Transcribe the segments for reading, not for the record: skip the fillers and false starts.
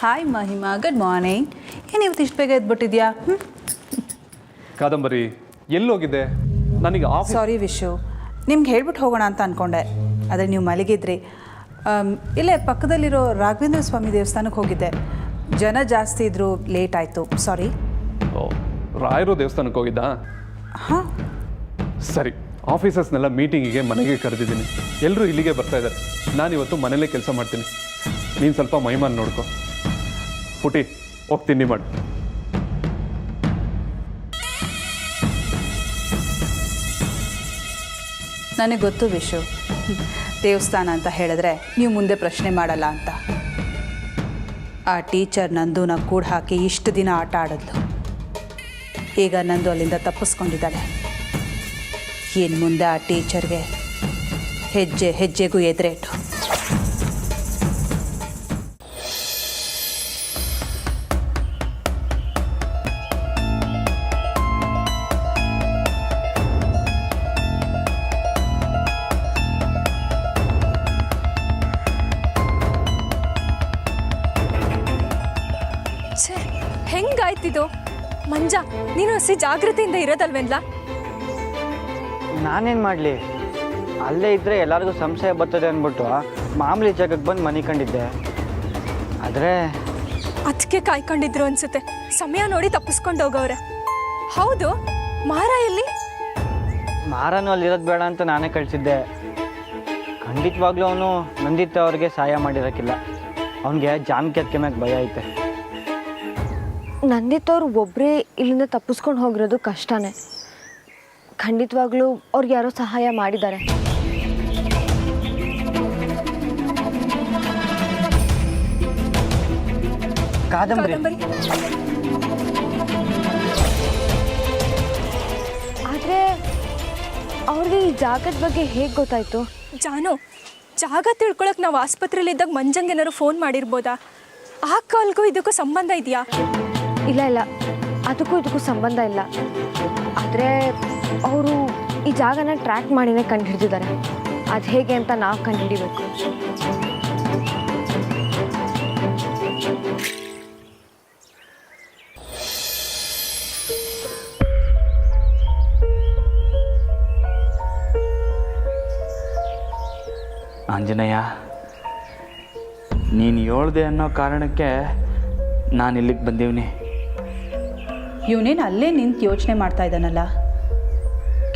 Hi Mahima, good morning. ಏನು ಇವತ್ತು ಇಷ್ಟು ಬೇಗ ಎದ್ಬಿಟ್ಟಿದ್ಯಾ? ಕಾದಂಬರಿ ಎಲ್ಲೋಗಿದ್ದೆ? ನನಗೆ ಸಾರಿ ವಿಶು, ನಿಮ್ಗೆ ಹೇಳ್ಬಿಟ್ಟು ಹೋಗೋಣ ಅಂತ ಅಂದ್ಕೊಂಡೆ, ಆದರೆ ನೀವು ಮಲಗಿದ್ರಿ. ಇಲ್ಲೇ ಪಕ್ಕದಲ್ಲಿರೋ ರಾಘವೇಂದ್ರ ಸ್ವಾಮಿ ದೇವಸ್ಥಾನಕ್ಕೆ ಹೋಗಿದ್ದೆ. ಜನ ಜಾಸ್ತಿ ಇದ್ದರು, ಲೇಟ್ ಆಯಿತು, ಸಾರಿ. ಓ, ರಾಯರು ದೇವಸ್ಥಾನಕ್ಕೆ ಹೋಗಿದ್ದಾ? ಹಾಂ. ಸರಿ, ಆಫೀಸರ್ಸ್ನೆಲ್ಲ ಮೀಟಿಂಗಿಗೆ ಮನೆಗೆ ಕರೆದಿದ್ದೀನಿ. ಎಲ್ಲರೂ ಇಲ್ಲಿಗೆ ಬರ್ತಾ ಇದ್ದಾರೆ. ನಾನಿವತ್ತು ಮನೇಲೇ ಕೆಲಸ ಮಾಡ್ತೀನಿ. ನೀನು ಸ್ವಲ್ಪ ಮೈಮಾನ್ ನೋಡ್ಕೊ. ಪುಟಿ, ಹೋಗಿ ತಿಂಡಿ ಮಾಡಿ. ನನಗೆ ಗೊತ್ತು ವಿಶು, ದೇವಸ್ಥಾನ ಅಂತ ಹೇಳಿದ್ರೆ ನೀವು ಮುಂದೆ ಪ್ರಶ್ನೆ ಮಾಡಲ್ಲ ಅಂತ. ಆ ಟೀಚರ್ ನಂದುನ ಕೂಡ ಹಾಕಿ ಇಷ್ಟು ದಿನ ಆಟ ಆಡಿದ್ಲು. ಈಗ ನಂದು ಅಲ್ಲಿಂದ ತಪ್ಪಿಸ್ಕೊಂಡಿದ್ದಾಳೆ. ಇನ್ನು ಮುಂದೆ ಆ ಟೀಚರ್ಗೆ ಹೆಜ್ಜೆ ಹೆಜ್ಜೆಗೂ ಎದುರೇಟು. ಹೆಂಗಾಯ್ತಿದು? ಮಂಜ, ನೀನು ಹಸಿ ಜಾಗೃತಿಯಿಂದ ಇರೋದಲ್ವೇನ್ಲ? ನಾನೇನು ಮಾಡಲಿ, ಅಲ್ಲೇ ಇದ್ದರೆ ಎಲ್ಲರಿಗೂ ಸಂಶಯ ಬರ್ತದೆ ಅಂದ್ಬಿಟ್ಟು ಮಾಮೂಲಿ ಜಾಗಕ್ಕೆ ಬಂದು ಮನೆ ಕಂಡಿದ್ದೆ. ಆದರೆ ಅದಕ್ಕೆ ಕಾಯ್ಕೊಂಡಿದ್ರು ಅನ್ಸುತ್ತೆ. ಸಮಯ ನೋಡಿ ತಪ್ಪಿಸ್ಕೊಂಡು ಹೋಗವ್ರೆ. ಹೌದು, ಮಾರ ಎಲ್ಲಿ? ಮಾರನು ಅಲ್ಲಿರೋದು ಬೇಡ ಅಂತ ನಾನೇ ಕಳಿಸಿದ್ದೆ. ಖಂಡಿತವಾಗ್ಲೂ ಅವನು ನಂದಿತ್ ಅವ್ರಿಗೆ ಸಹಾಯ ಮಾಡಿರೋಕ್ಕಿಲ್ಲ. ಅವನಿಗೆ ಜಾನಕಿ ಅದಕ್ಕೆ ಮ್ಯಾಗೆ ಭಯ ಐತೆ. ನಂದಿತ್ ಅವ್ರು ಒಬ್ಬರೇ ಇಲ್ಲಿಂದ ತಪ್ಪಿಸ್ಕೊಂಡು ಹೋಗಿರೋದು ಕಷ್ಟನೇ. ಖಂಡಿತವಾಗ್ಲೂ ಅವ್ರಿಗೆ ಯಾರೋ ಸಹಾಯ ಮಾಡಿದ್ದಾರೆ. ಕಾದಂಬರಿ, ಆದರೆ ಅವ್ರಿಗೆ ಈ ಜಾಗದ ಬಗ್ಗೆ ಹೇಗೆ ಗೊತ್ತಾಯ್ತು? ಜಾನು, ಜಾಗ ತಿಳ್ಕೊಳಕ್ ನಾವು ಆಸ್ಪತ್ರೆಯಲ್ಲಿದ್ದಾಗ ಮಂಜಂಗೆ ಏನಾದ್ರು ಫೋನ್ ಮಾಡಿರ್ಬೋದಾ? ಆ ಕಾಲ್ಗೂ ಇದಕ್ಕೂ ಸಂಬಂಧ ಇದೆಯಾ? ಇಲ್ಲ ಇಲ್ಲ, ಅದಕ್ಕೂ ಇದಕ್ಕೂ ಸಂಬಂಧ ಇಲ್ಲ. ಆದರೆ ಅವರು ಈ ಜಾಗನ ಟ್ರ್ಯಾಕ್ ಮಾಡಿನೇ ಕಂಡುಹಿಡಿದಿದ್ದಾರೆ. ಅದು ಹೇಗೆ ಅಂತ ನಾವು ಕಂಡುಹಿಡಿಬೇಕು. ಆಂಜನೇಯ, ನೀನು ಹೇಳ್ದೆ ಅನ್ನೋ ಕಾರಣಕ್ಕೆ ನಾನು ಇಲ್ಲಿಗೆ ಬಂದೀವ್ನಿ. ಇವನೇನು ಅಲ್ಲೇ ನಿಂತು ಯೋಚನೆ ಮಾಡ್ತಾ ಇದ್ದಾನಲ್ಲ,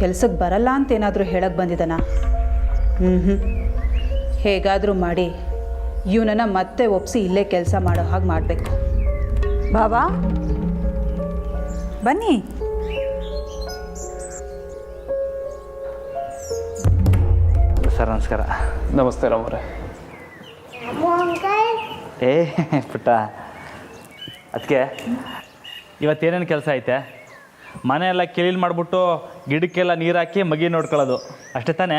ಕೆಲಸಕ್ಕೆ ಬರಲ್ಲ ಅಂತ ಏನಾದರೂ ಹೇಳಕ್ಕೆ ಬಂದಿದ್ದಾನ? ಹೇಗಾದರೂ ಮಾಡಿ ಇವನನ್ನು ಮತ್ತೆ ಒಪ್ಪಿಸಿ ಇಲ್ಲೇ ಕೆಲಸ ಮಾಡೋ ಹಾಗೆ ಮಾಡಬೇಕು. ಬಾಬಾ ಬನ್ನಿ. ಸರ್ ನಮಸ್ಕಾರ. ನಮಸ್ತೆ ರಾಮರೇ. ಏ ಪುಟ್ಟ, ಅದಕ್ಕೆ ಇವತ್ತೇನೇನು ಕೆಲಸ ಐತೆ? ಮನೆಯೆಲ್ಲ ಕ್ಲೀನ್ ಮಾಡಿಬಿಟ್ಟು ಗಿಡಕ್ಕೆಲ್ಲ ನೀರು ಹಾಕಿ ಮಗಿ ನೋಡ್ಕೊಳ್ಳೋದು ಅಷ್ಟೇ ತಾನೇ?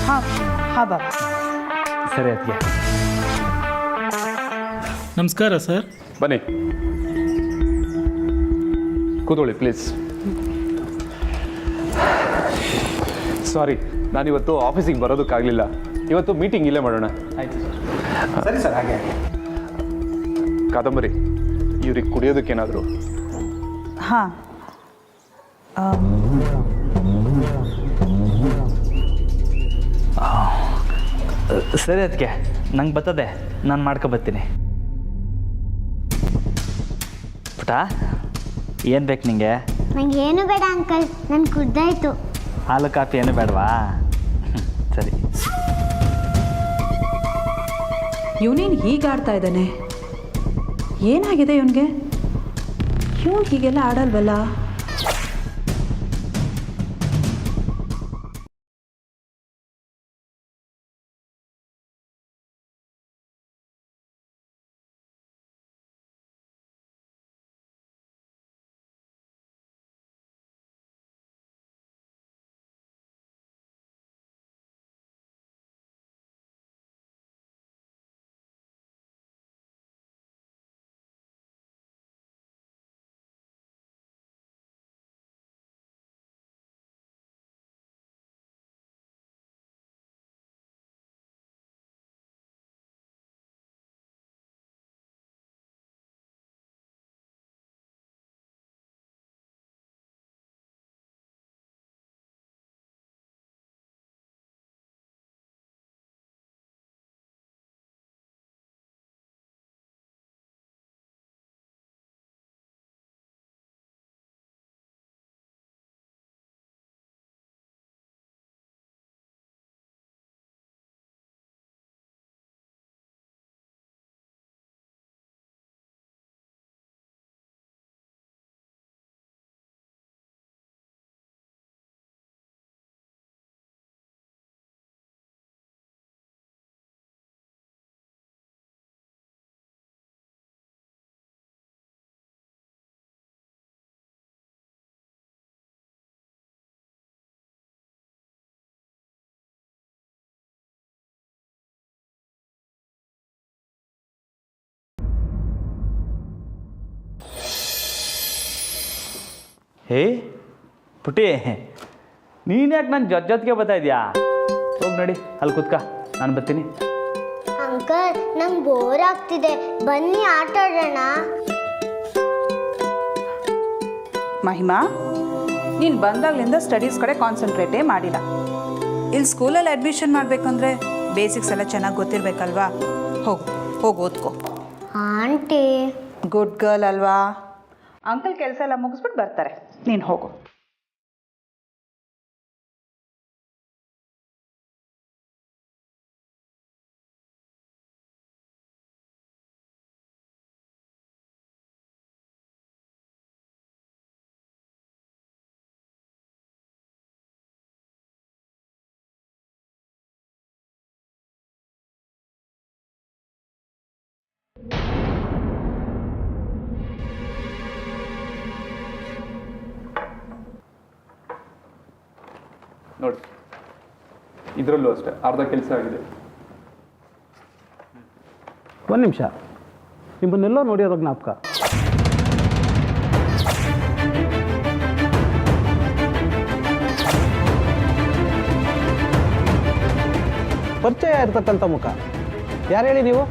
ಹಾಂ ಬಾಬಾ. ಸರಿ ಅದಕ್ಕೆ. ನಮಸ್ಕಾರ ಸರ್. ಬನ್ನಿ, ಕೂತ್ಕೊಳ್ಳಿ ಪ್ಲೀಸ್. ಸಾರಿ, ನಾನಿವತ್ತು ಆಫೀಸಿಗೆ ಬರೋದಕ್ಕಾಗಲಿಲ್ಲ. ಇವತ್ತು ಮೀಟಿಂಗ್ ಇಲ್ಲೇ ಮಾಡೋಣ. ಆಯಿತು ಸರ್. ಸರಿ ಸರ್, ಹಾಗೆ. ಕಾದಂಬರಿ, ಇವ್ರಿಗೆ ಕುಡಿಯೋದಕ್ಕೇನಾದರೂ? ಹಾಂ, ಸರಿ ಅದಕ್ಕೆ, ನಂಗೆ ಬರ್ತದೆ, ನಾನು ಮಾಡ್ಕೊಬರ್ತೀನಿ. ಪುಟ, ಏನು ಬೇಕು ನಿಂಗೆ? ನಂಗೆ ಏನು ಬೇಡ ಅಂಕಲ್, ನಾನು ಕುಡ್ದಾಯ್ತು. ಹಾಲು ಕಾಫಿ ಏನು ಬೇಡವಾ? ಸರಿ. ಇವನೇನು ಹೀಗಾಡ್ತಾ ಇದ್ದಾನೆ? ಏನಾಗಿದೆ ಇವನಿಗೆ? ಇವನು ಹೀಗೆಲ್ಲ ಆಡಲ್ವಲ್ಲ? ಹೇ ಪುಟಿ, ನೀನು ಯಾಕೆ ನನ್ನ ಜೊತೆಗೆ ಬರ್ತಾ ಇದೆಯಾ? ಹೋಗಿ ನೋಡಿ, ಅಲ್ಲಿ ಕೂತ್ಕ, ನಾನು ಬರ್ತೀನಿ. ಅಂಕಲ್ ನಂಗೆ ಬೋರ್ ಆಗ್ತಿದೆ, ಬನ್ನಿ ಆಟ ಆಡೋಣ. ಮಹಿಮಾ, ನೀನು ಬಂದಾಗಲಿಂದ ಸ್ಟಡೀಸ್ ಕಡೆ ಕಾನ್ಸಂಟ್ರೇಟೇ ಮಾಡಿಲ್ಲ. ಇಲ್ಲಿ ಸ್ಕೂಲಲ್ಲಿ ಅಡ್ಮಿಷನ್ ಮಾಡಬೇಕಂದ್ರೆ ಬೇಸಿಕ್ಸ್ ಎಲ್ಲ ಚೆನ್ನಾಗಿ ಗೊತ್ತಿರಬೇಕಲ್ವಾ? ಹೋಗು ಓದ್ಕೋ. ಆಂಟಿ ಗುಡ್ ಗರ್ಲ್ ಅಲ್ವಾ? ಅಂಕಲ್ ಕೆಲಸ ಎಲ್ಲ ಮುಗಿಸ್ಬಿಟ್ಟು ಬರ್ತಾರೆ, ನೀನು ಹೋಗು. ನೋಡಿ, ಇದರಲ್ಲೂ ಅಷ್ಟೇ ಅರ್ಧ ಕೆಲಸ ಆಗಿದೆ. ಒಂದು ನಿಮಿಷ, ನಿಮ್ಮನ್ನೆಲ್ಲೋ ನೋಡಿರೋ ಜ್ಞಾಪಕ. ಪರಿಚಯ ಇರ್ತಕ್ಕಂಥ ಮುಖ ಯಾರು ಹೇಳಿ ನೀವು?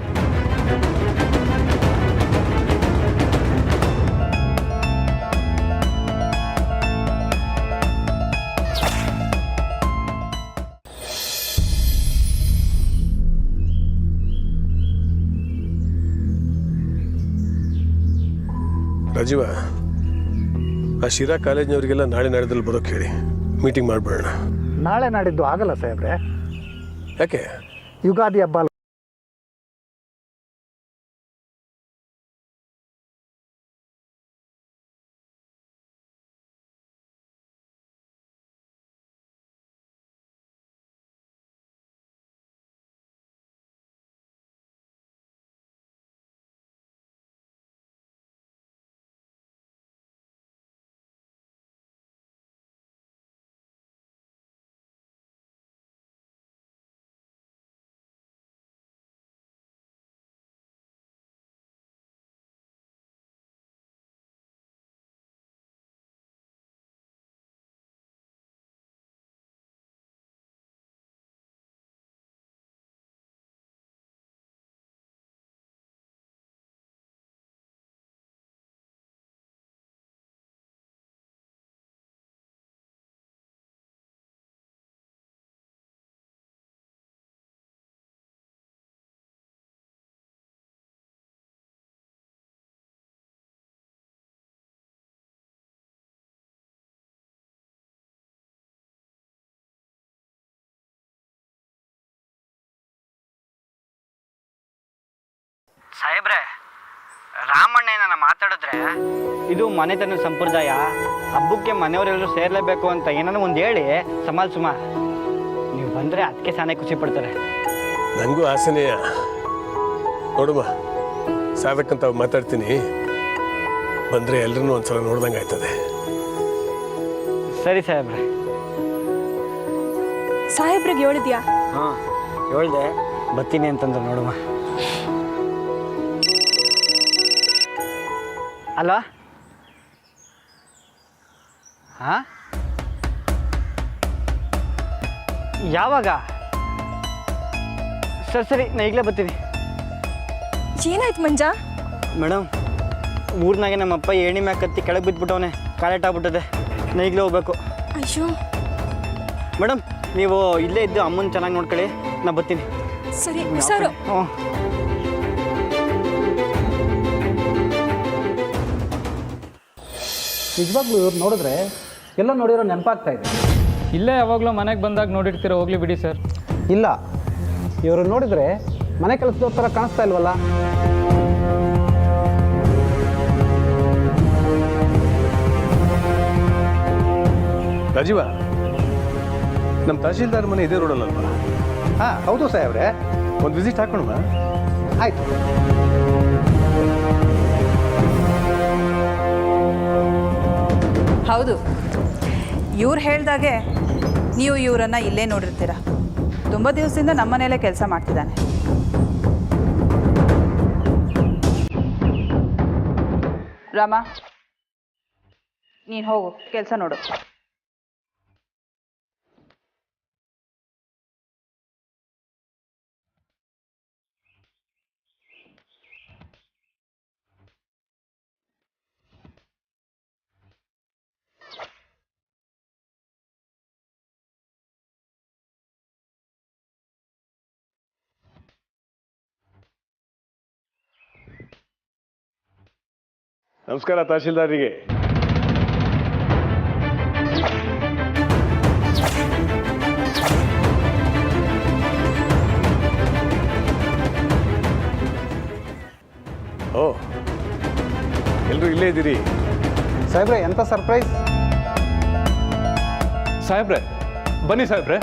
ರಾಜೀವ, ಆ ಶಿರಾ ಕಾಲೇಜ್ನವರಿಗೆಲ್ಲ ನಾಳೆ ನಾಡಿದ್ದಲ್ಲಿ ಬರೋಕ್ಕೆ ಹೇಳಿ, ಮೀಟಿಂಗ್ ಮಾಡಿಬಿಡೋಣ. ನಾಳೆ ನಾಡಿದ್ದು ಆಗಲ್ಲ ಸಾಹೇಬ್ರೆ, ಯಾಕೆ? ಯುಗಾದಿ ಹಬ್ಬ ಅಲ್ಲ. ಸಾಹೇಬ್ರೆ, ರಾಮಣ್ಣ ಏನಾರ ಮಾತಾಡಿದ್ರೆ ಇದು ಮನೆತನ ಸಂಪ್ರದಾಯ, ಹಬ್ಬಕ್ಕೆ ಮನೆಯವರೆಲ್ಲರೂ ಸೇರ್ಲೇಬೇಕು ಅಂತ ಏನಾದ್ರು ಒಂದು ಹೇಳಿ ಸುಮ ನೀವು ಬಂದರೆ ಅದಕ್ಕೆ ಸಾನೆ ಖುಷಿ ಪಡ್ತಾರೆ. ನನಗೂ ಆಸೆನೇ. ನೋಡುವ, ಸಾಧಕ್ಕಂತ ಮಾತಾಡ್ತೀನಿ, ಬಂದರೆ ಎಲ್ಲರನ್ನೂ ಒಂದ್ಸಲ ನೋಡ್ದಂಗೆ ಆಯ್ತದೆ. ಸರಿ ಸಾಹೇಬ್ರೆ. ಸಾಹೇಬ್ರಿಗೆ ಹೇಳಿದ್ಯಾ? ಹಾಂ ಹೇಳ್ದೆ, ಬರ್ತೀನಿ ಅಂತಂದ್ರೆ ನೋಡುವ. ಅಲ್ವಾ? ಹಾಂ, ಯಾವಾಗ? ಸರಿ ನಾ ಈಗಲೇ ಬರ್ತೀನಿ. ಏನಾಯ್ತು ಮಂಜ? ಮೇಡಮ್, ಊರಿನಾಗೆ ನಮ್ಮಪ್ಪ ಏಣಿ ಮ್ಯಾಗ ಕತ್ತಿ ಕೆಳಗೆ ಬಿದ್ದುಬಿಟ್ಟವನೆ, ಕಾಲೇಟ್ ಆಗ್ಬಿಟ್ಟದೆ. ನಾ ಈಗಲೇ ಹೋಗ್ಬೇಕು. ಅಯ್ಯೋ ಮೇಡಮ್, ನೀವು ಇಲ್ಲೇ ಇದ್ದು ಅಮ್ಮನ ಚೆನ್ನಾಗಿ ನೋಡ್ಕೊಳ್ಳಿ, ನಾ ಬರ್ತೀನಿ. ಸರಿ ಹುಷಾರು. ಹ್ಞೂ. ನಿಜವಾಗ್ಲೂ ಇವ್ರು ನೋಡಿದ್ರೆ ಎಲ್ಲ ನೋಡಿರೋ ನೆನಪಾಗ್ತಾ ಇದೆ. ಇಲ್ಲೇ ಯಾವಾಗಲೂ ಮನೆಗೆ ಬಂದಾಗ ನೋಡಿರ್ತೀರ, ಹೋಗ್ಲಿ ಬಿಡಿ ಸರ್. ಇಲ್ಲ, ಇವರು ನೋಡಿದ್ರೆ ಮನೆ ಕೆಲಸದವ್ರ ಥರ ಕಾಣಿಸ್ತಾ ಇಲ್ವಲ್ಲ. ರಾಜೀವ, ನಮ್ಮ ತಹಶೀಲ್ದಾರ್ ಮನೆ ಇದೇ ರೋಡಲ್ಲಲ್ವಾ? ಹಾಂ ಹೌದು ಸಾಹೇಬ್ರೆ. ಒಂದು ವಿಸಿಟ್ ಹಾಕೋಣ. ಆಯಿತು. ಹೌದು, ಇವ್ರು ಹೇಳ್ದಾಗೆ ನೀವು ಇವರನ್ನು ಇಲ್ಲೇ ನೋಡಿರ್ತೀರ. ತುಂಬ ದಿವಸದಿಂದ ನಮ್ಮ ಮನೆಯಲ್ಲೇ ಕೆಲಸ ಮಾಡ್ತಿದ್ದಾನೆ. ರಾಮ, ನೀನು ಹೋಗು, ಕೆಲಸ ನೋಡು. ನಮಸ್ಕಾರ ತಹಶೀಲ್ದಾರಿಗೆ. ಓ, ಎಲ್ಲರೂ ಇಲ್ಲೇ ಇದ್ದೀರಿ. ಸಾಹೇಬ್ರೆ, ಎಂಥ ಸರ್ಪ್ರೈಸ್. ಸಾಹೇಬ್ರೆ ಬನ್ನಿ ಸಾಹೇಬ್ರೆ.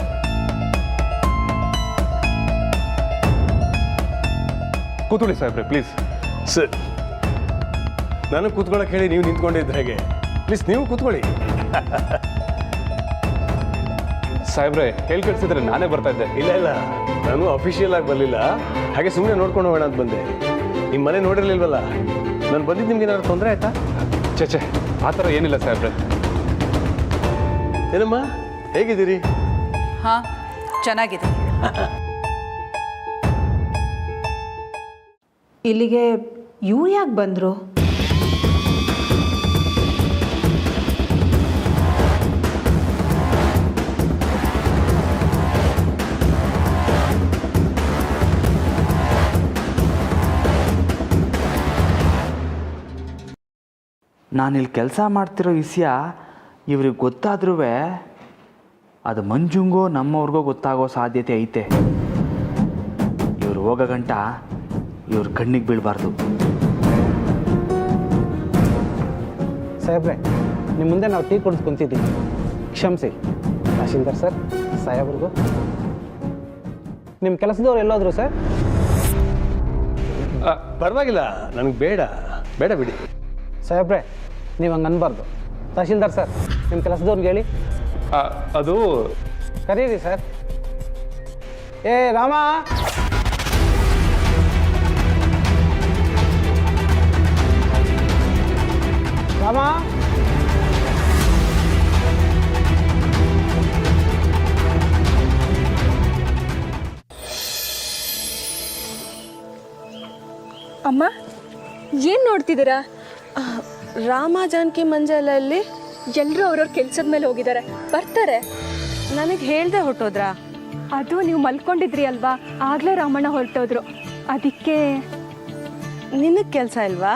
ಕೂತ್ಕೊಳ್ಳಿ ಸಾಹೇಬ್ರೆ ಪ್ಲೀಸ್. ಸರ್, ನಾನು ಕೂತ್ಕೊಳ್ಳೋಕೆ ಹೇಳಿ ನೀವು ನಿಂತ್ಕೊಂಡಿದ್ದ ಹಾಗೆ. ಪ್ಲೀಸ್ ನೀವು ಕೂತ್ಕೊಳ್ಳಿ. ಸಾಹೇಬ್ರೆ ಹೇಳಿ ಕಳಿಸಿದ್ರೆ ನಾನೇ ಬರ್ತಾ ಇದ್ದೆ. ಇಲ್ಲ ಇಲ್ಲ, ನಾನು ಅಫಿಷಿಯಲ್ ಆಗಿ ಬರಲಿಲ್ಲ, ಹಾಗೆ ಸುಮ್ಮನೆ ನೋಡ್ಕೊಂಡು ಹೋಗೋಣ ಅಂತ ಬಂದೆ. ನಿಮ್ಮ ಮನೆ ನೋಡಿರ್ಲಿಲ್ವಲ್ಲ, ನಾನು ಬಂದಿದ್ದು ನಿಮ್ಗೆ ಏನಾದ್ರು ತೊಂದರೆ ಆಯ್ತಾ? ಚೇಚೆ, ಆ ಥರ ಏನಿಲ್ಲ ಸಾಹೇಬ್ರೆ. ಏನಮ್ಮ, ಹೇಗಿದ್ದೀರಿ? ಹಾಂ, ಚೆನ್ನಾಗಿದೆ. ಇಲ್ಲಿಗೆ ಇವ್ರು ಯಾಕೆ ಬಂದರು? ನಾನಿಲ್ಲಿ ಕೆಲಸ ಮಾಡ್ತಿರೋ ವಿಷಯ ಇವ್ರಿಗೆ ಗೊತ್ತಾದ್ರೂ ಅದು ಮಂಜುಂಗೋ ನಮ್ಮವ್ರಿಗೋ ಗೊತ್ತಾಗೋ ಸಾಧ್ಯತೆ ಐತೆ. ಇವ್ರು ಹೋಗೋ ಗಂಟ ಇವ್ರ ಕಣ್ಣಿಗೆ ಬೀಳಬಾರ್ದು. ಸಾಹೇಬ್ರೆ, ನಿಮ್ಮ ಮುಂದೆ ನಾವು ಟೀ ಕುಡಿದು ಕುಂತಿದ್ದೀವಿ, ಕ್ಷಮಿಸಿ. ತಹಶೀಲ್ದಾರ್ ಸರ್, ಸಾಹೇಬ್ರಿಗೂ. ನಿಮ್ಮ ಕೆಲಸದವ್ರು ಎಲ್ಲೋದ್ರು ಸರ್? ಪರವಾಗಿಲ್ಲ, ನನಗೆ ಬೇಡ ಬೇಡ ಬಿಡಿ. ಸಾಹೇಬ್ರೆ, ನೀವು ಹಂಗೆ ಅನ್ಬಾರ್ದು. ತಹಶೀಲ್ದಾರ್ ಸರ್, ನಿಮ್ಮ ಕೆಲಸದವ್ರಿಗೆ ಹೇಳಿ. ಅದು ಕರೀರಿ ಸರ್. ಏ ರಾಮ, ರಾಮ. ಅಮ್ಮ, ಏನು ನೋಡ್ತಿದ್ದೀರಾ? ರಾಮ ಜಾನಕಿ ಮಂಜ ಎಲ್ಲ ಇಲ್ಲಿ? ಎಲ್ಲರೂ ಅವ್ರವ್ರ ಕೆಲಸದ ಮೇಲೆ ಹೋಗಿದ್ದಾರೆ, ಬರ್ತಾರೆ. ನನಗೆ ಹೇಳ್ದೆ ಹೊಟ್ಟೋದ್ರಾ? ಅದು ನೀವು ಮಲ್ಕೊಂಡಿದ್ರಿ ಅಲ್ವಾ, ಆಗಲೇ ರಾಮಣ್ಣ ಹೊರಟೋದ್ರು. ಅದಕ್ಕೆ ನಿನಗೆ ಕೆಲಸ ಇಲ್ವಾ?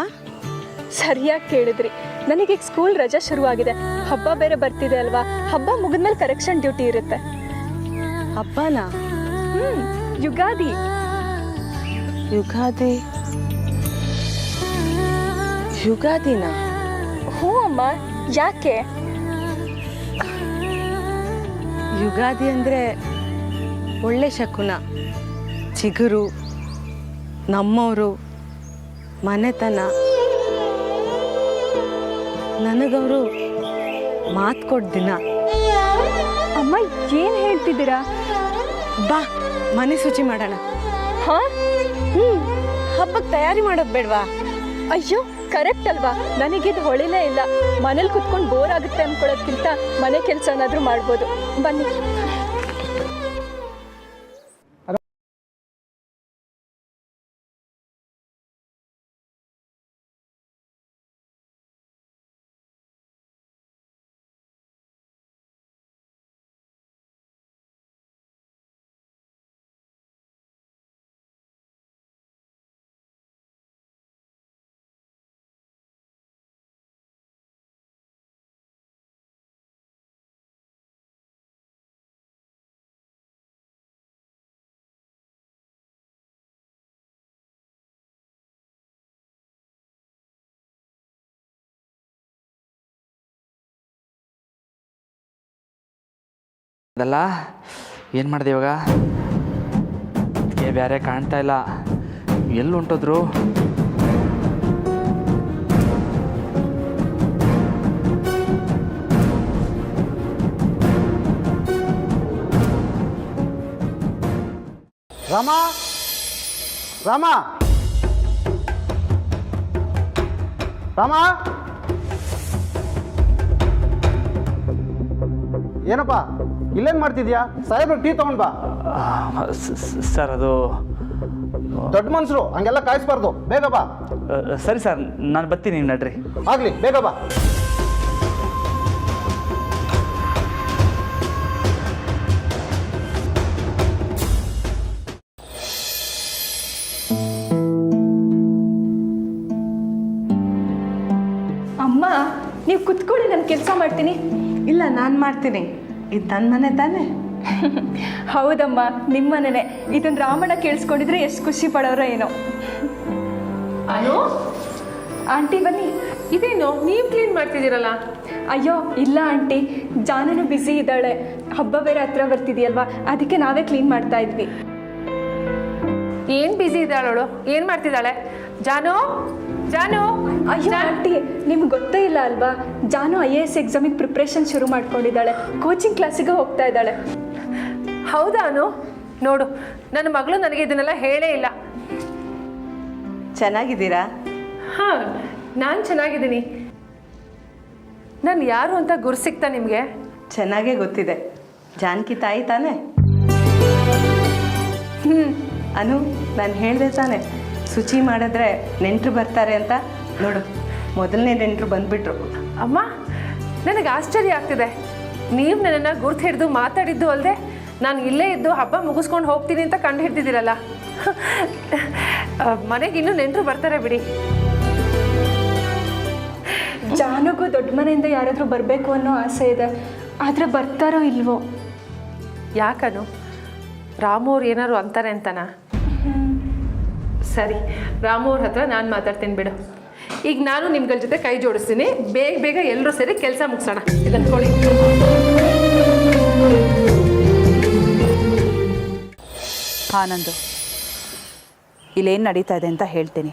ಸರಿಯಾಗಿ ಕೇಳಿದ್ರಿ. ನನಗೀಗ ಸ್ಕೂಲ್ ರಜಾ ಶುರುವಾಗಿದೆ, ಹಬ್ಬ ಬೇರೆ ಬರ್ತಿದೆ ಅಲ್ವಾ. ಹಬ್ಬ ಮುಗಿದ್ಮೇಲೆ ಕರೆಕ್ಷನ್ ಡ್ಯೂಟಿ ಇರುತ್ತೆ. ಹಬ್ಬನಾ? ಯುಗಾದಿ. ಯುಗಾದಿ? ಯುಗಾದಿನಾ? ಹ್ಞೂ ಅಮ್ಮ, ಯಾಕೆ? ಯುಗಾದಿ ಅಂದರೆ ಒಳ್ಳೆ ಶಕುನ. ಚಿಗುರು, ನಮ್ಮವರು, ಮನೆತನ. ನನಗವರು ಮಾತು ಕೊಟ್ಟ ದಿನ. ಅಮ್ಮ, ಏನು ಹೇಳ್ತಿದ್ದೀರಾ? ಬಾ, ಮನೆ ಶುಚಿ ಮಾಡೋಣ. ಹಾಂ, ಹಬ್ಬಕ್ಕೆ ತಯಾರಿ ಮಾಡೋದು ಬೇಡವಾ? ಅಯ್ಯೋ, ಕರೆಕ್ಟ್ ಅಲ್ವಾ? ನನಗಿದು ಹೊಳಿಲೇ ಇಲ್ಲ. ಮನೇಲಿ ಕುತ್ಕೊಂಡು ಬೋರ್ ಆಗುತ್ತೆ ಅನ್ಕೊಳ್ಳೋದ್ಕಿಂತ ಮನೆ ಕೆಲಸ ಏನಾದರೂ ಮಾಡ್ಬೋದು. ಬನ್ನಿ. ಅದಲ್ಲ, ಏನು ಮಾಡಿದೆ ಇವಾಗ? ಬೇರೆ ಕಾಣ್ತಾ ಇಲ್ಲ, ಎಲ್ಲಿ ಹೊಂಟೋದ್ರು? ರಾಮ, ರಾಮ, ರಾಮ. ಏನಪ್ಪ ಇಲ್ಲೇನು ಮಾಡ್ತಿದ್ಯಾ? ಸಾಹೇಬ್ರು ಟೀ ತೊಗೊಂಡು ಬಾ. ಸರ್ ಅದು ದೊಡ್ಡ ಮನುಷ್ಯರು ಹಂಗೆಲ್ಲ ಕಾಯಿಸ್ಬಾರ್ದು, ಬೇಗ ಬಾ. ಸರಿ ಸರ್, ನಾನು ಬರ್ತೀನಿ ನಡ್ರಿ. ಆಗಲಿ, ಬೇಗ ಬಾ. ಅಮ್ಮ ನೀವು ಕುತ್ಕೊಳ್ಳಿ, ನಾನು ಕೆಲಸ ಮಾಡ್ತೀನಿ. ಇಲ್ಲ, ನಾನು ಮಾಡ್ತೀನಿ. ಇದು ನನ್ನ ಮನೆ ತಾನೇ? ಹೌದಮ್ಮ, ನಿಮ್ಮ ಮನೆನೇ. ಇದನ್ನು ರಾಮಣ್ಣ ಕೇಳಿಸ್ಕೊಂಡಿದ್ರೆ ಎಷ್ಟು ಖುಷಿ ಪಡೋರೋ ಏನೋ. ಅನು, ಆಂಟಿ ಬನ್ನಿ. ಇದೇನು ನೀವು ಕ್ಲೀನ್ ಮಾಡ್ತಿದ್ದೀರಲ್ಲ? ಅಯ್ಯೋ ಇಲ್ಲ ಆಂಟಿ, ಜಾನನು ಬ್ಯುಸಿ ಇದ್ದಾಳೆ. ಹಬ್ಬ ಬೇರೆ ಹತ್ರ ಬರ್ತಿದೆಯಲ್ವಾ, ಅದಕ್ಕೆ ನಾವೇ ಕ್ಲೀನ್ ಮಾಡ್ತಾ ಇದ್ವಿ. ಏನು ಬ್ಯುಸಿ ಇದ್ದಾಳವಳು? ಏನು ಮಾಡ್ತಿದ್ದಾಳೆ? ಜಾನು, ಜಾನು. ಅಯ್ಯೋ ಆಂಟಿ, ನಿಮ್ಗೆ ಗೊತ್ತೇ ಇಲ್ಲ ಅಲ್ವಾ, ಜಾನು IAS ಎಕ್ಸಾಮಿಗೆ ಪ್ರಿಪ್ರೇಷನ್ ಶುರು ಮಾಡ್ಕೊಂಡಿದ್ದಾಳೆ. ಕೋಚಿಂಗ್ ಕ್ಲಾಸಿಗೆ ಹೋಗ್ತಾ ಇದ್ದಾಳೆ. ಹೌದಾ ಅನು? ನೋಡು, ನನ್ನ ಮಗಳು ನನಗೆ ಇದನ್ನೆಲ್ಲ ಹೇಳೇ ಇಲ್ಲ. ಚೆನ್ನಾಗಿದ್ದೀರಾ? ಹಾಂ, ನಾನು ಚೆನ್ನಾಗಿದ್ದೀನಿ. ನಾನು ಯಾರು ಅಂತ ಗುರು ಸಿಗ್ತಾ ನಿಮಗೆ? ಚೆನ್ನಾಗೇ ಗೊತ್ತಿದೆ. ಜಾನಕಿ ತಾಯಿ ತಾನೇ? ಅನು, ನಾನು ಹೇಳಿದೆ ತಾನೆ ಶುಚಿ ಮಾಡಿದ್ರೆ ನೆಂಟರು ಬರ್ತಾರೆ ಅಂತ. ನೋಡು, ಮೊದಲನೇ ನೆಂಟರು ಬಂದ್ಬಿಟ್ರು. ಅಮ್ಮ, ನನಗೆ ಆಶ್ಚರ್ಯ ಆಗ್ತಿದೆ. ನೀವು ನನ್ನನ್ನು ಗುರ್ತು ಹಿಡಿದು ಮಾತಾಡಿದ್ದು ಅಲ್ಲದೆ ನಾನು ಇಲ್ಲೇ ಇದ್ದು ಹಬ್ಬ ಮುಗಿಸ್ಕೊಂಡು ಹೋಗ್ತೀನಿ ಅಂತ ಕಂಡು ಹಿಡ್ದಿದ್ದೀರಲ್ಲ. ಮನೆಗೆ ಇನ್ನೂ ನೆಂಟರು ಬರ್ತಾರೆ ಬಿಡಿ. ಜಾನುಗೂ ದೊಡ್ಡ ಮನೆಯಿಂದ ಯಾರಾದರೂ ಬರಬೇಕು ಅನ್ನೋ ಆಸೆ ಇದೆ, ಆದರೆ ಬರ್ತಾರೋ ಇಲ್ವೋ. ಯಾಕನು? ರಾಮು ಅವ್ರು ಏನಾದ್ರು ಅಂತಾರೆ ಅಂತನ? ಸರಿ, ರಾಮು ಅವ್ರ ಹತ್ರ ನಾನು ಮಾತಾಡ್ತೀನಿ ಬಿಡು. ಈಗ ನಾನು ನಿಮ್ಗಳ ಜೊತೆ ಕೈ ಜೋಡಿಸ್ತೀನಿ. ಬೇಗ ಬೇಗ ಎಲ್ಲರೂ ಸೇರಿ ಕೆಲಸ ಮುಗಿಸೋಣ. ಇದನ್ನು ಕೊಡಿ. ಆನಂದು, ಇಲ್ಲೇನು ನಡೀತಾ ಇದೆ ಅಂತ ಹೇಳ್ತೀನಿ.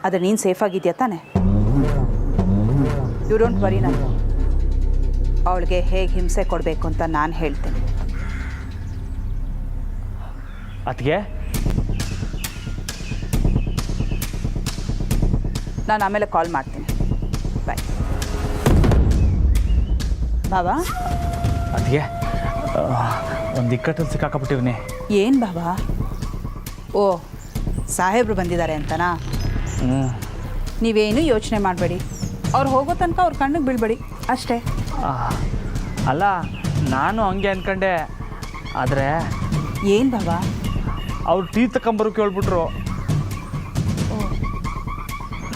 ಆದರೆ ನೀನು ಸೇಫಾಗಿದೆಯಾ ತಾನೆ? You don't worry. ನಾನು ಅವಳಿಗೆ ಹೇಗೆ ಹಿಂಸೆ ಕೊಡಬೇಕು ಅಂತ ನಾನು ಹೇಳ್ತೀನಿ. ಅದಕ್ಕೆ ನಾನು ಆಮೇಲೆ ಕಾಲ್ ಮಾಡ್ತೀನಿ. ಬಾಯ್. ಬಾಬಾ, ಅದಕ್ಕೆ ಒಂದು ಇಕ್ಕಟ್ಟಲ್ಲಿ ಸಿಕ್ಕಾಕಬಿಟ್ಟಿವ್ನಿ. ಏನು ಬಾಬಾ? ಓ, ಸಾಹೇಬರು ಬಂದಿದ್ದಾರೆ ಅಂತನಾ? ನೀವೇನು ಯೋಚನೆ ಮಾಡಬೇಡಿ. ಅವ್ರು ಹೋಗೋ ತನಕ ಅವ್ರ ಕಣ್ಣಿಗೆ ಬೀಳ್ಬೇಡಿ ಅಷ್ಟೇ. ಅಲ್ಲ, ನಾನು ಹಂಗೆ ಅಂದ್ಕೊಂಡೆ. ಆದರೆ ಏನು ಬಾಬಾ? ಅವ್ರು ಟೀ ತಗೊಂಬರು ಕೇಳ್ಬಿಟ್ರು.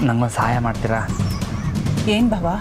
ನಂಗೊಂದು ಸಹಾಯ ಮಾಡ್ತೀರಾ? ಏನು ಬಾಬಾ?